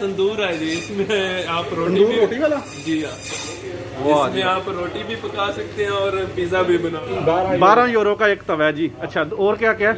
तंदूर है जी, इसमें आप रोटी वाला जी हाँ, इसमें आप रोटी भी पका सकते हैं और पिज्जा भी बना। 12 यूरो का एक तवा है जी। अच्छा, और क्या क्या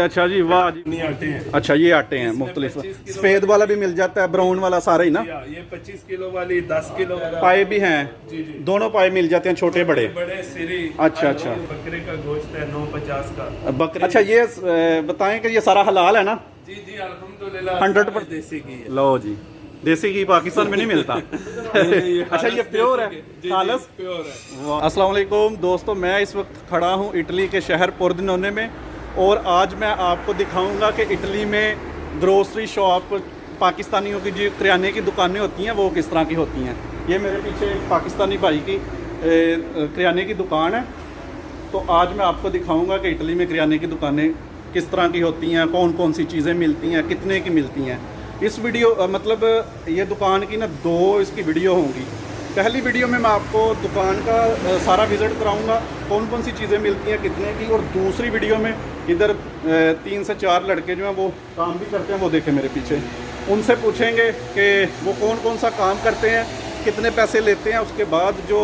अच्छा जी, वाह जी। नहीं आटे हैं। अच्छा, ये आटे हैं मुख्तलिफ, सफेद वाला भी मिल जाता है, ब्राउन वाला सारा ही ना। ये 25 किलो वाली, 10 किलो पाए भी हैं जी जी, दोनों पाए मिल जाते हैं, छोटे बड़े बड़े सिरी। अच्छा अच्छा, बकरे का गोश्त है 9.50 का बकरे। अच्छा, ये बताएं कि ये सारा हलाल है ना? जी जी, अल्हम्दुलिल्लाह 100% देसी घी है। लो जी, देसी घी पाकिस्तान में नहीं मिलता। अच्छा, ये प्योर है, खालस प्योर है। अस्सलाम वालेकुम दोस्तों, मैं इस वक्त खड़ा हूँ इटली के शहर पोर्देनोने में, और आज मैं आपको दिखाऊंगा कि इटली में ग्रोसरी शॉप, पाकिस्तानियों की जो किराने की दुकानें होती हैं वो किस तरह की होती हैं। ये मेरे पीछे एक पाकिस्तानी भाई की किराने की दुकान है, तो आज मैं आपको दिखाऊंगा कि इटली में किराने की दुकानें किस तरह की होती हैं, कौन कौन सी चीज़ें मिलती हैं, कितने की मिलती हैं। इस वीडियो मतलब ये दुकान की ना 2 इसकी वीडियो होंगी। पहली वीडियो में मैं आपको दुकान का सारा विज़िट कराऊंगा, कौन कौन सी चीज़ें मिलती हैं, कितने की। और दूसरी वीडियो में इधर 3 से 4 लड़के जो हैं वो काम भी करते हैं, वो देखें मेरे पीछे, उनसे पूछेंगे कि वो कौन कौन सा काम करते हैं, कितने पैसे लेते हैं। उसके बाद जो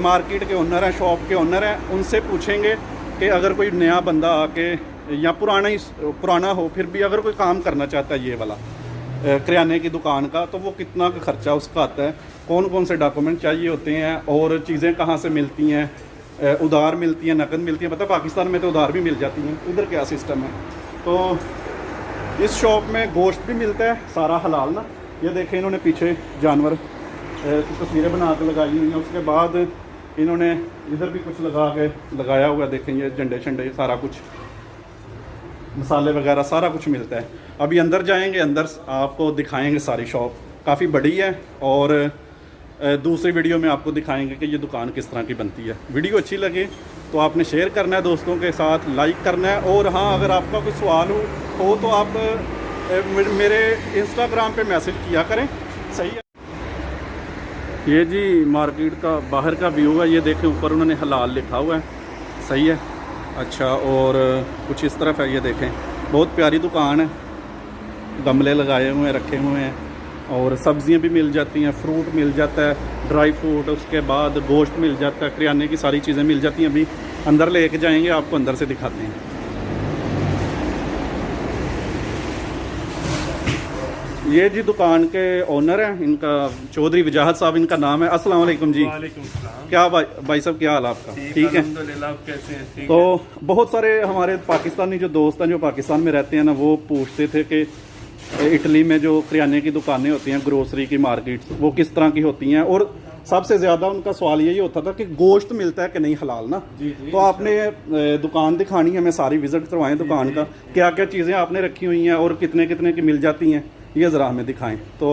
मार्केट के ओनर हैं, शॉप के ओनर हैं, उनसे पूछेंगे कि अगर कोई नया बंदा आके या पुराना हो, फिर भी अगर कोई काम करना चाहता है ये वाला किराने की दुकान का, तो वो कितना का खर्चा उसका आता है, कौन कौन से डॉक्यूमेंट चाहिए होते हैं, और चीज़ें कहाँ से मिलती हैं, उधार मिलती हैं, नकद मिलती हैं। पता पाकिस्तान में तो उधार भी मिल जाती हैं, उधर क्या सिस्टम है। तो इस शॉप में गोश्त भी मिलता है, सारा हलाल ना। ये देखें, इन्होंने पीछे जानवर की तस्वीरें बना के लगाई हुई हैं। उसके बाद इन्होंने इधर भी कुछ लगाया हुआ है, देखें ये झंडे शंडे, सारा कुछ मसाले वगैरह सारा कुछ मिलता है। अभी अंदर जाएंगे, अंदर आपको दिखाएंगे सारी शॉप, काफ़ी बड़ी है, और दूसरी वीडियो में आपको दिखाएंगे कि ये दुकान किस तरह की बनती है। वीडियो अच्छी लगे तो आपने शेयर करना है दोस्तों के साथ, लाइक करना है, और हाँ, अगर आपका कोई सवाल हो तो आप मेरे इंस्टाग्राम पे मैसेज किया करें। सही है। ये जी मार्केट का बाहर का व्यू है, ये देखें ऊपर उन्होंने हलाल लिखा हुआ है, सही है। अच्छा, और कुछ इस तरफ है, ये देखें, बहुत प्यारी दुकान है, गमले लगाए हुए हैं, रखे हुए हैं, और सब्जियां भी मिल जाती हैं, फ्रूट मिल जाता है, ड्राई फ्रूट, उसके बाद गोश्त मिल जाता है, किराने की सारी चीज़ें मिल जाती हैं। अभी अंदर लेके जाएंगे, आपको अंदर से दिखाते हैं। ये जी दुकान के ओनर हैं, इनका चौधरी वजाहत साहब इनका नाम है। अस्सलाम वालेकुम जी। वालेकुम सलाम। क्या भाई साहब, क्या हाल आपका? ठीक है, अल्हम्दुलिल्लाह। आप कैसे हैं? ठीक तो बहुत सारे हमारे पाकिस्तानी जो दोस्त हैं जो पाकिस्तान में रहते हैं ना, वो पूछते थे कि इटली में जो किराने की दुकानें होती हैं, ग्रोसरी की मार्केट, वो किस तरह की होती हैं, और सबसे ज़्यादा उनका सवाल यही होता था कि गोश्त मिलता है कि नहीं हलाल ना। जी जी, तो आपने दुकान दिखानी है, हमें सारी विजिट करवाएं दुकान का, क्या क्या चीज़ें आपने रखी हुई हैं और कितने कितने की मिल जाती हैं, ये ज़रा हमें दिखाएं। तो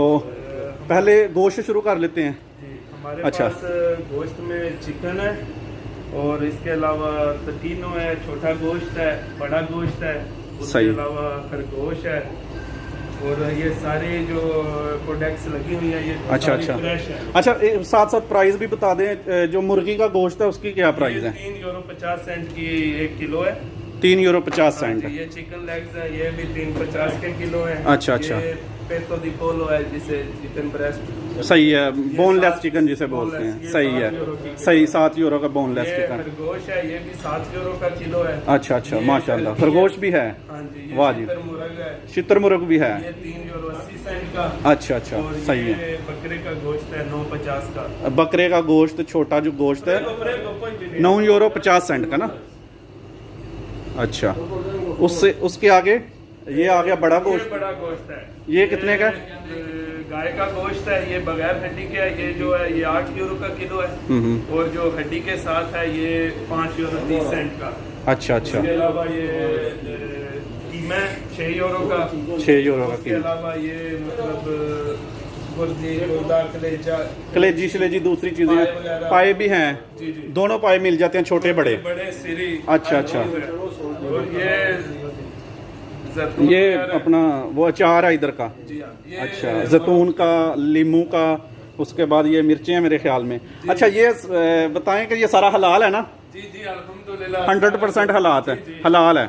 पहले गोश्त शुरू कर लेते हैं जी। हमारे अच्छा, पास गोश्त में चिकन है, और इसके अलावा तटीनो है, छोटा गोश्त है, बड़ा गोश्त है, उसके अलावा खरगोश है, और ये सारे जो प्रोडक्ट्स लगी हुई है ये अच्छा फ्रेश है। अच्छा, साथ साथ प्राइस भी बता दें, जो मुर्गी का गोश्त है उसकी क्या प्राइस है? 3 € 50 की 1 किलो है। 3 यूरो 50 सेंट। ये चिकन लेग्स है, ये भी 3.50 के किलो है। अच्छा अच्छा, ये पेटो दी पोलो है, जिसे चिकन ब्रेस्ट, सही है, बोनलेस चिकन जिसे बोलते हैं, सही है, सही, 7 यूरो का बोनलेस ये चिकन। खरगोश है, ये भी 7 € का किलो है। अच्छा अच्छा, माशाल्लाह, खरगोश भी है, हाँ जी। वाह जी। मुर्ग है, शितर मुर्ग भी है। ये 3 € 80 सेंट का। अच्छा अच्छा, और सही है। ये बकरे का गोश्त है 9.50 का। बकरे का गोश्त, छोटा जो गोश्त है 9 यूरो 50 सेंट का ना। अच्छा, उससे उसके आगे ये आ गया बड़ा गोश्त। बड़ा गोश्त है, ये कितने का? गाय का गोश्त है, ये बगैर हड्डी के है, ये जो है ये 8 € का किलो है, और जो हड्डी के साथ है ये 5 € 30 सेंट का। अच्छा अच्छा, इसके अलावा ये कीमा 6 € का। 6 यूरो का इसके किलो। अलावा ये मतलब गुर्दी, गुर्दा, कलेजा, कलेजी शलेजी दूसरी चीजें, पाए भी हैं, जी जी, दोनों पाए मिल जाते हैं, छोटे बड़े। बड़े सिरी। अच्छा अच्छा, और ये अपना वो अचार है इधर का। जी हाँ, ये अच्छा, जैतून का, लीमू का, उसके बाद ये मिर्चें हैं मेरे ख्याल में। अच्छा, ये बताएं कि ये सारा हलाल है ना? जी जी, अल्हम्दुलिल्लाह 100% हलाल है, हलाल है।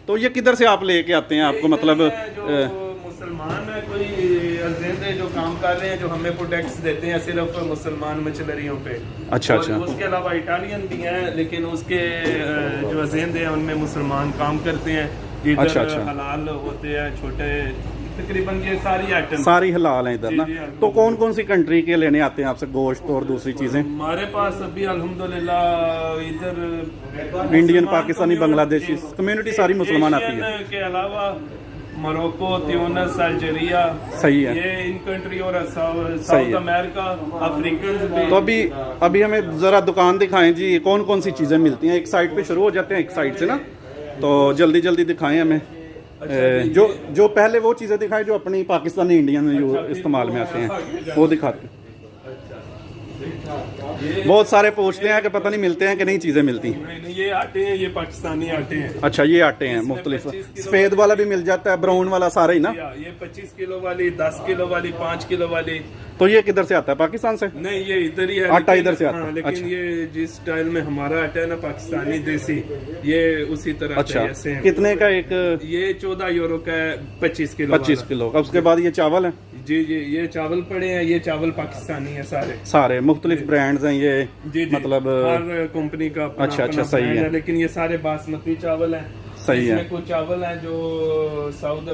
तो ये किधर से आप लेके आते हैं? आपको मतलब जो मुसलमान है कोई अजेंदे जो काम कर रहे हैं जो हमें प्रोडक्ट्स देते हैं सिर्फ मुसलमान मछलरियों पे। अच्छा और अच्छा उसके अलावा इटालियन भी हैं, लेकिन उसके जो अजेंदे हैं उनमें मुसलमान काम करते हैं। इधर अच्छा, अच्छा। हलाल होते हैं छोटे, तकरीबन ये सारी आइटम सारी हलाल है इधर जी, ना। जी, तो कौन कौन सी कंट्री के लेने आते हैं आपसे गोश्त और दूसरी चीजें? हमारे पास अभी अल्हम्दुलिल्लाह इधर इंडियन, पाकिस्तानी, बांग्लादेशी कम्युनिटी सारी मुसलमान आती है। एशियन के अलावा मोरक्को, ट्यूनिस, अल्जीरिया, सही है। ये इन कंट्री और सही साउथ है। अमेरिका, अफ्रीकन भी। तो अभी हमें जरा दुकान दिखाएं जी, कौन कौन सी चीजें मिलती हैं। एक साइड पे शुरू हो जाते हैं, एक साइड से ना, तो जल्दी जल्दी दिखाएं हमें। जो पहले वो चीजें दिखाएं जो अपनी पाकिस्तानी इंडियन में जो इस्तेमाल में आते हैं वो दिखाते हैं। बहुत सारे पूछते हैं कि पता नहीं मिलते हैं कि नहीं चीजें मिलती। नहीं, ये आटे हैं, ये पाकिस्तानी आटे हैं। अच्छा, ये आटे हैं मुख्तलिफ, सफेद वाला भी मिल जाता है, ब्राउन वाला, सारा ही ना। ये 25 किलो वाली, 10 किलो वाली, 5 किलो वाली। तो ये किधर से आता है? पाकिस्तान से? नहीं, ये इधर ही है। आटा इधर से आता है। लेकिन अच्छा। ये जिस स्टाइल में हमारा आटा है ना, पाकिस्तानी देसी, ये उसी तरह अच्छा, का है, सेम। कितने का एक? ये 14 यूरो का है, 25 किलो 25 किलो का। उसके बाद ये चावल है? जी जी, ये चावल पड़े हैं, ये चावल पाकिस्तानी है सारे। सारे मुख्तलिफ ब्रांड्स हैं ये, जी जी, मतलब हर कंपनी का अपना अच्छा, अपना सही brand है। लेकिन ये सारे बासमती चावल हैं। सही है। इसमें कुछ चावल हैं जो साउथ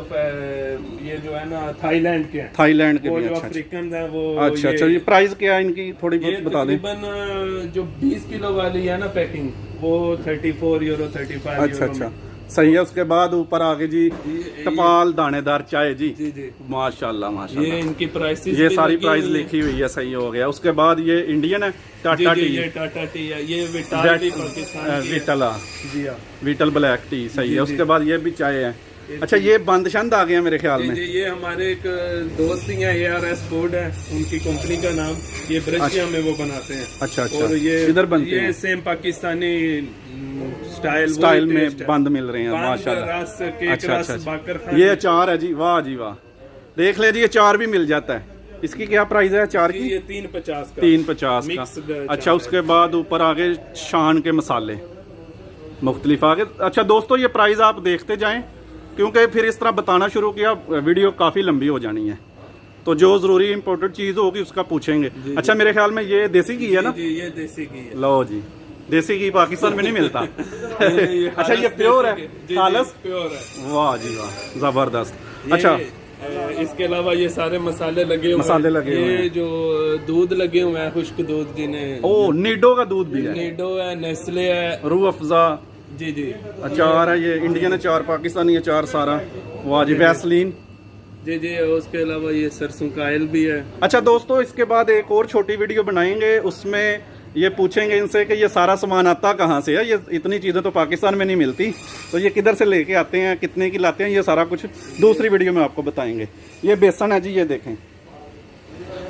ये जो है ना थाईलैंड के हैं, थाईलैंड के वो भी। जो अच्छा अफ्रीकन है वो। अच्छा अच्छा, ये प्राइस क्या है इनकी थोड़ी ये बहुत बता दें। तकरीबन जो 20 किलो वाली है ना पैकिंग, वो 34 यूरो, 35 अच्छा यूरो अच्छा, में। सही है। उसके बाद ऊपर आगे जी टपाल दानेदार चाय जी। जी जी, माशाल्लाह ये माशाल्लाह, इनकी प्राइसेस ये सारी प्राइस लिखी हुई है। सही हो गया। उसके बाद ये इंडियन है, टाटा टी, ये टाटा टी है, ये विटाल टी पाकिस्तान की है। विटला, जी हाँ, विटल ब्लैक टी। सही जी, है। जी। उसके बाद ये भी चाय है। अच्छा, ये बंद शंद आ गया मेरे ख्याल जी में। जी, ये हमारे एक दोस्त ही हैं, ARS फूड है उनकी कंपनी का नाम। ये ब्रशिया में वो बनाते हैं। अच्छा अच्छा, और ये इधर बनते ये हैं सेम पाकिस्तानी स्टाइल में बंद मिल रहे हैं माशाल्लाह। अच्छा अच्छा, ये अचार है जी, वाह जी वाह। देख ले जी, अचार भी मिल जाता है। इसकी क्या प्राइस है अचार की? ये 350 का। 350 मिक्स का। अच्छा, उसके बाद ऊपर आगे शान के मसाले मुख्तलिफ आगे। अच्छा दोस्तों, ये प्राइस आप देखते जाएं, क्योंकि फिर इस तरह बताना शुरू किया वीडियो काफ़ी लंबी हो जानी है। तो जो ज़रूरी इम्पोर्टेंट चीज़ होगी उसका पूछेंगे। अच्छा, मेरे ख्याल में ये देसी घी है ना? जी, ये देसी घी है। लो जी, देसी घी पाकिस्तान में नहीं मिलता। अच्छा, ये प्योर है, खालस प्योर है। वाह जी वाह, ज़बरदस्त। अच्छा, इसके अलावा ये सारे मसाले लगे हुए मसाले लगे हुए ये हैं। जो दूध लगे हुए हैं, खुश्क दूध, जिन्हें ओ नीडो का दूध भी है, नीडो है, नेस्ले है। रूह अफ़ज़ा जी जी, अचार है, ये इंडियन अचार, पाकिस्तानी अचार सारा। वाह जी, वैसलीन। जी जी, उसके अलावा ये सरसों का ऑयल भी है। अच्छा दोस्तों, इसके बाद एक और छोटी वीडियो बनाएंगे, उसमें ये पूछेंगे इनसे कि ये सारा सामान आता कहाँ से है। ये इतनी चीज़ें तो पाकिस्तान में नहीं मिलती, तो ये किधर से लेके आते हैं, कितने की लाते हैं, ये सारा कुछ दूसरी वीडियो में आपको बताएंगे। ये बेसन है जी, ये देखें,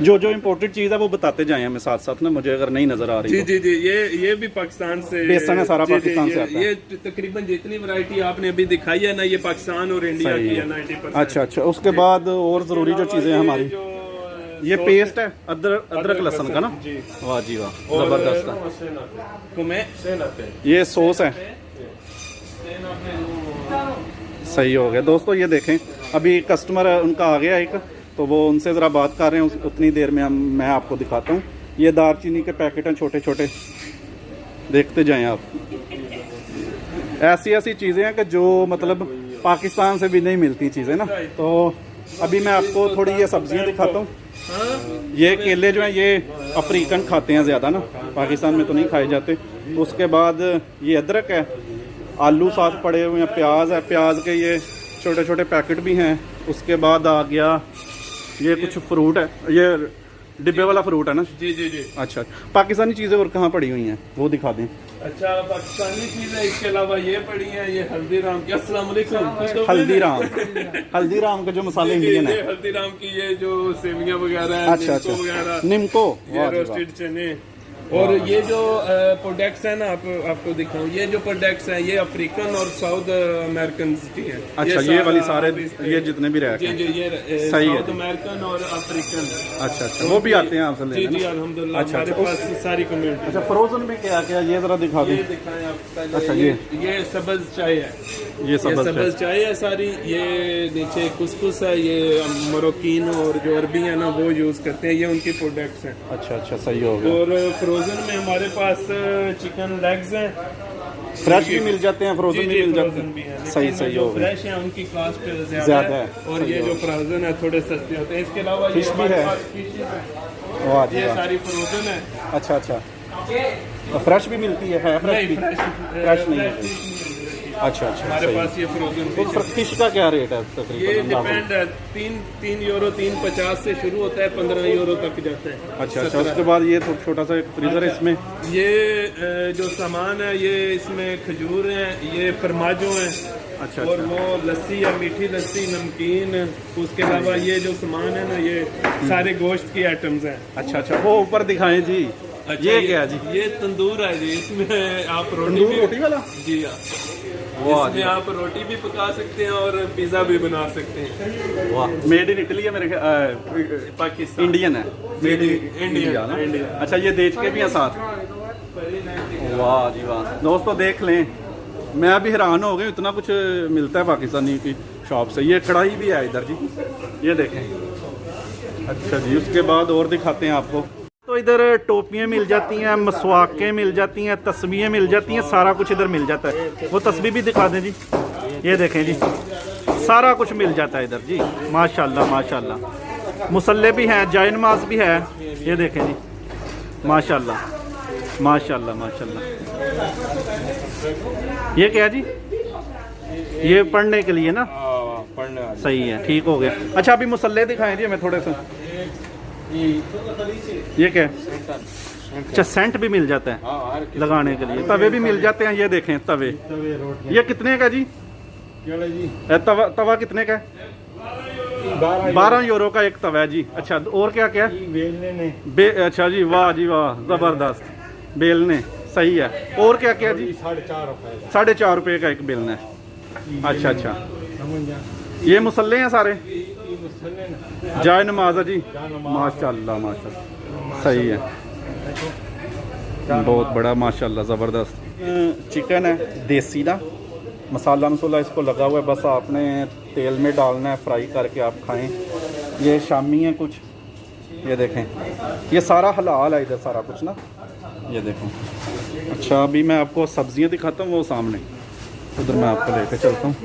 जो जो इम्पोर्टेंट चीज़ है वो बताते जाए हमें साथ साथ ना, मुझे अगर नहीं नजर आ रही। जी जी जी, ये भी पाकिस्तान से बेसन है सारा, जी, जी, पाकिस्तान से आता है। ये तकरीबन जितनी वैरायटी आपने अभी दिखाई है ना, ये पाकिस्तान और इंडिया सही की है। है 90%। अच्छा अच्छा, उसके बाद और ज़रूरी जो चीज़ें हैं हमारी, ये पेस्ट है अदरक लहसुन का ना। जी, वाह जी वाह, ज़बरदस्त है। ये सॉस है। सही हो गया दोस्तों। ये देखें, अभी कस्टमर उनका आ गया एक, तो वो उनसे ज़रा बात कर रहे हैं, उतनी देर में मैं आपको दिखाता हूँ। ये दालचीनी के पैकेट हैं छोटे छोटे, देखते जाएं आप। ऐसी ऐसी चीज़ें हैं कि जो मतलब पाकिस्तान से भी नहीं मिलती चीज़ें ना। तो अभी मैं आपको थोड़ी ये सब्जियां दिखाता हूँ। ये केले जो हैं ये अफ्रीकन खाते हैं ज़्यादा ना, पाकिस्तान में तो नहीं खाए जाते। उसके बाद ये अदरक है, आलू साथ पड़े हुए हैं, प्याज है, प्याज के ये छोटे छोटे पैकेट भी हैं। उसके बाद आ गया ये कुछ फ्रूट है, ये डिब्बे वाला फ्रूट है ना। जी जी जी। अच्छा, पाकिस्तानी चीज़ें और कहाँ पड़ी हुई हैं वो दिखा दें। अच्छा, पाकिस्तानी चीज है। इसके अलावा ये पड़ी है, ये हल्दीराम की। अस्सलाम वालेकुम। हल्दीराम के जो मसाले इंडियन है। हल्दीराम की ये जो सेवियां वगैरह है, अच्छा निम्को वगैरह, निम्को, ये रोस्टेड चने, और ये जो प्रोडक्ट्स हैं ना, आपको दिखाऊं, ये जो प्रोडक्ट्स हैं ये अफ्रीकन और साउथ अमेरिकन की हैं। अच्छा, ये वाली सारे ये जितने भी रैक हैं ये सही है, साउथ अमेरिकन और अफ्रीकन। अच्छा अच्छा, वो भी आते हैं आपसे जी लेने जी ना? अल्हम्दुलिल्लाह, अच्छा, हमारे पास सारी कम्युनिटी। अच्छा, फ्रोजन में क्या क्या, ये जरा दिखा ये दें। दिखाएं आप पहले। अच्छा, ये सब्ज चाय है, ये सब्ज चाय है सारी। ये नीचे कुसकुस है, ये मोरक्कीन और जो अरबी है ना वो यूज करते हैं, ये उनकी प्रोडक्ट्स हैं। अच्छा अच्छा, सही हो गया। और फ्रोजन में हमारे पास चिकन लेग्स हैं, फ्रेश भी मिल जाते हैं, फ्रोजन भी मिल जाते फ्रोजन भी हैं, है। सही सही हो गया। फ्रेश है उनकी कॉस्ट ज्यादा ज्यादा है, है, और ये जो फ्रोजन है थोड़े सस्ते होते हैं। इसके अलावा फिश ये भी हमारे है। पास फिशेस हैं, वाह जी ये वाह। सारी फ्रोजन है। अच्छा अच्छा, फ्रेश भी मिलती है फ्रेश भी? फ्रेश नहीं है। अच्छा अच्छा, हमारे सही। पास ये फ्रोजन तो फिश का क्या रेट है ये तकरीबन? डिपेंड है, 3 यूरो 3.50 से शुरू होता है, 15 यूरो तक जाता है। अच्छा अच्छा, उसके बाद ये तो छोटा सा एक फ्रीजर है इसमें। ये जो सामान है ये इसमें खजूर है, ये फरमाजो है, अच्छा और अच्छा, वो लस्सी है, मीठी लस्सी, नमकीन। उसके अलावा ये जो सामान है ना, ये सारे गोश्त की आइटम्स हैं। अच्छा अच्छा, वो ऊपर दिखाएं जी। अच्छा, ये क्या है जी? ये तंदूर है जी, इसमें आप तंदूर रोटी वाला? जी हाँ, वाह इसमें आप रोटी भी पका सकते हैं और पिज्जा भी बना सकते हैं। वाह, मेड इन इटली है मेरे पाकिस्तान इंडियन है, मेड इन इंडियन, इंडिया ना? इंडियन। अच्छा, ये देख के भी है साथ। वाह जी वाह, दोस्तों देख लें, मैं अभी हैरान हो गई, इतना कुछ मिलता है पाकिस्तानी की शॉप से। ये कढ़ाई भी है इधर जी, ये देखें। अच्छा जी, उसके बाद और दिखाते हैं आपको। तो इधर टोपियाँ मिल जाती हैं, मसवाकें मिल जाती हैं, तस्बीहें मिल जाती हैं, सारा कुछ इधर मिल जाता है। वो तस्बीह भी दिखा दें जी, ये देखें जी, सारा कुछ मिल जाता है इधर जी। माशाल्लाह माशाल्लाह, मुसल्ले भी हैं, जाय नमाज भी है, ये देखें जी, माशाल्लाह माशाल्लाह माशाल्लाह। ये क्या है जी? ये पढ़ने के लिए ना? पढ़ने वाले। सही है, ठीक हो गया। अच्छा, अभी मुसल्ले दिखाएं जी हमें थोड़े से। ये क्या है? अच्छा, सेंट भी मिल जाता है लगाने के लिए, तवे भी मिल जाते हैं, ये देखें तवे। ये कितने का जी? तवा कितने का है? 12 यूरो का एक तवा है जी। अच्छा, और क्या क्या? अच्छा जी, वाह जी वाह, जबरदस्त बेलने, सही है। और क्या क्या जी? 4.5 रुपए का एक बेलना है। अच्छा अच्छा, ये मुसल्ले हैं सारे, जाय नमाज है जी, माशाल्लाह माशाल्लाह, सही है, बहुत बड़ा माशाल्लाह, ज़बरदस्त। चिकन है देसी ना, मसाला मसूला इसको लगा हुआ है, बस आपने तेल में डालना है, फ्राई करके आप खाएं। ये शामी है कुछ, ये देखें, ये सारा हलाल है इधर सारा कुछ ना, ये देखें। अच्छा, अभी मैं आपको सब्जियां दिखाता हूँ, वो सामने उधर मैं आपको लेकर चलता हूँ।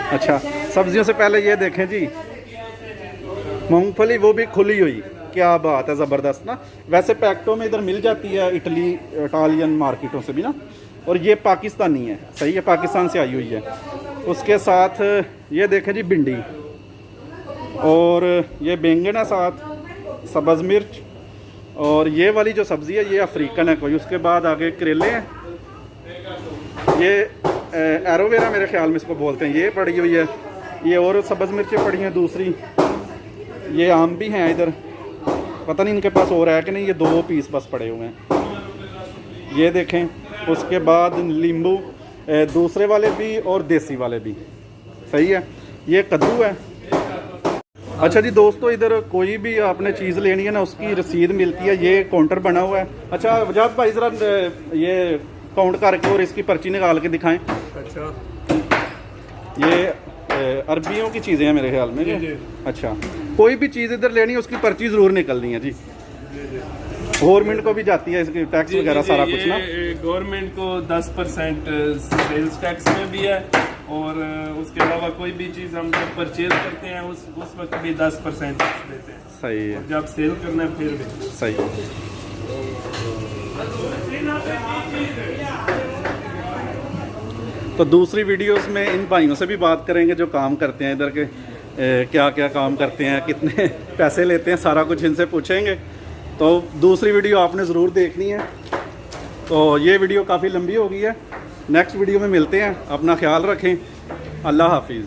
अच्छा, सब्जियों से पहले ये देखें जी, मूंगफली वो भी खुली हुई, क्या बात है, ज़बरदस्त ना। वैसे पैकेटों में इधर मिल जाती है इटालियन मार्केटों से भी ना, और ये पाकिस्तानी है, सही है, पाकिस्तान से आई हुई है। उसके साथ ये देखें जी भिंडी, और ये बैंगन है, साथ सब्ज़ मिर्च, और ये वाली जो सब्ज़ी है ये अफ्रीकन है कोई। उसके बाद आगे करेले हैं, ये एरोवेरा मेरे ख्याल में इसको बोलते हैं, ये पड़ी हुई है। ये और सब्ज़ मिर्चें पड़ी हैं दूसरी। ये आम भी हैं इधर, पता नहीं इनके पास और है कि नहीं, ये 2 पीस बस पड़े हुए हैं, ये देखें। उसके बाद नींबू, दूसरे वाले भी और देसी वाले भी, सही है। ये कद्दू है। अच्छा जी दोस्तों, इधर कोई भी आपने चीज़ लेनी है ना, उसकी रसीद मिलती है, ये काउंटर बना हुआ है। अच्छा वजाद भाई, ज़रा ये काउंट करके और इसकी पर्ची निकाल के दिखाएं। अच्छा, ये अरबियों की चीज़ें हैं मेरे ख्याल में। अच्छा, कोई भी चीज़ इधर लेनी है उसकी पर्ची ज़रूर निकलनी है जी। गवर्नमेंट को भी जाती है इसकी टैक्स वगैरह सारा कुछ ना। गवर्नमेंट को 10% सेल्स टैक्स में भी है, और उसके अलावा कोई भी चीज़ हम जब परचेज करते हैं उस वक्त भी 10% टैक्स देते हैं। सही है, जब सेल करना है फिर भी सही है। तो दूसरी वीडियोस में इन भाइयों से भी बात करेंगे जो काम करते हैं इधर के, क्या क्या काम करते हैं, कितने पैसे लेते हैं, सारा कुछ इनसे पूछेंगे। तो दूसरी वीडियो आपने ज़रूर देखनी है। तो ये वीडियो काफ़ी लंबी हो गई है, नेक्स्ट वीडियो में मिलते हैं, अपना ख्याल रखें, अल्लाह हाफिज़।